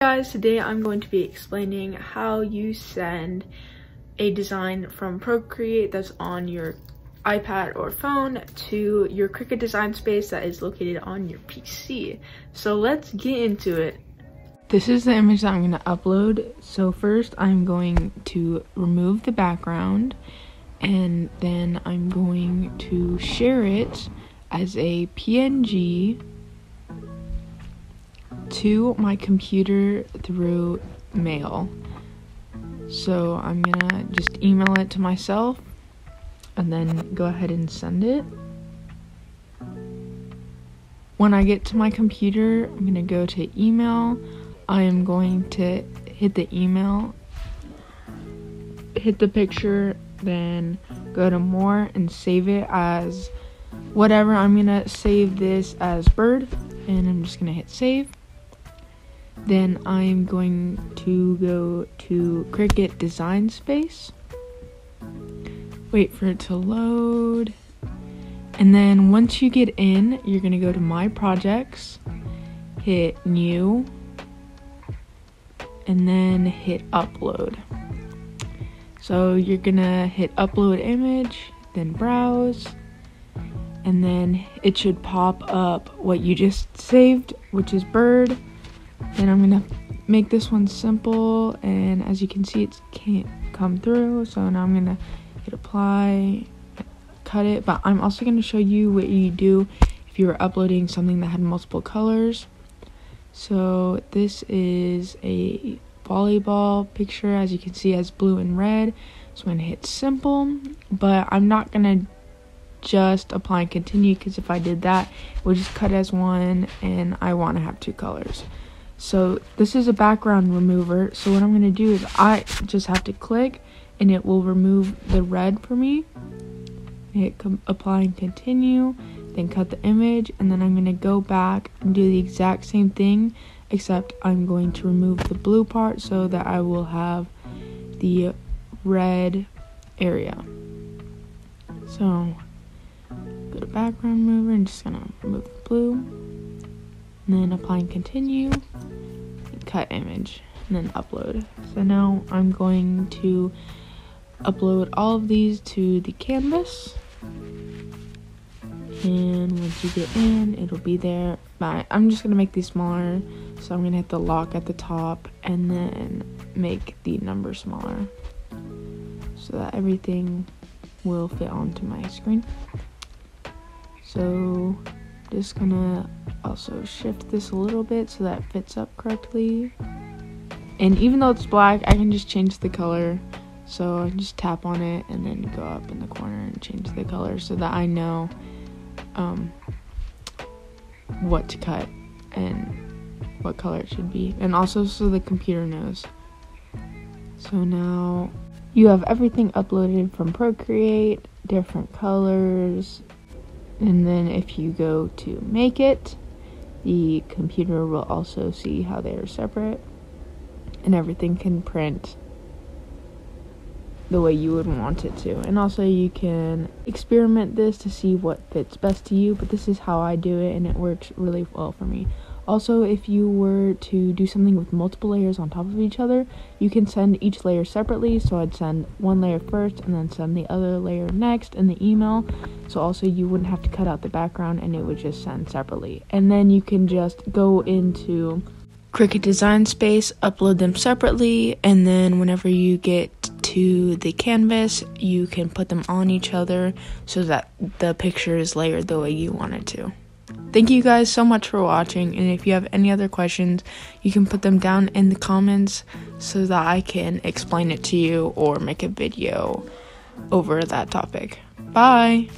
Guys, today I'm going to be explaining how you send a design from Procreate that's on your iPad or phone to your Cricut design space that is located on your PC. So let's get into it. This is the image that I'm going to upload. So first I'm going to remove the background, and then I'm going to share it as a PNG to my computer through mail. So I'm gonna just email it to myself and then go ahead and send it. When I get to my computer, I'm gonna go to email. I am going to hit the email, hit the picture, then go to more and save it as whatever. I'm gonna save this as bird, and I'm just gonna hit save. Then I'm going to go to Cricut design space, wait for it to load, and then once you get in, you're gonna go to my projects, hit new, and then hit upload. So you're gonna hit upload image, then browse, and then it should pop up what you just saved, which is bird. Then I'm gonna make this one simple, and as you can see, it can't come through. So now I'm gonna hit apply, cut it. But I'm also gonna show you what you do if you were uploading something that had multiple colors. So this is a volleyball picture. As you can see, it has blue and red. So I'm gonna hit simple, but I'm not gonna just apply and continue, because if I did that, it would just cut as one, and I want to have two colors. So this is a background remover. So what I'm going to do is I just have to click and it will remove the red for me. Hit apply and continue, then cut the image, and then I'm going to go back and do the exact same thing, except I'm going to remove the blue part so that I will have the red area. So go to background remover and just going to remove the blue, and then apply and continue, cut image, and then upload. So now I'm going to upload all of these to the canvas, and once you get in, it'll be there. But I'm just gonna make these smaller, so I'm gonna hit the lock at the top and then make the number smaller so that everything will fit onto my screen. So just gonna also shift this a little bit so that it fits up correctly. And even though it's black, I can just change the color. So I can just tap on it and then go up in the corner and change the color so that I know what to cut and what color it should be, and also so the computer knows. So now you have everything uploaded from Procreate, different colors. And then if you go to make it, the computer will also see how they are separate, and everything can print the way you would want it to. And also you can experiment this to see what fits best to you, but this is how I do it, and it works really well for me. Also, if you were to do something with multiple layers on top of each other, you can send each layer separately. So I'd send one layer first and then send the other layer next in the email. So also you wouldn't have to cut out the background, and it would just send separately. And then you can just go into Cricut design space, upload them separately, and then whenever you get to the canvas, you can put them on each other so that the picture is layered the way you want it to. Thank you guys so much for watching, and if you have any other questions, you can put them down in the comments so that I can explain it to you or make a video over that topic. Bye!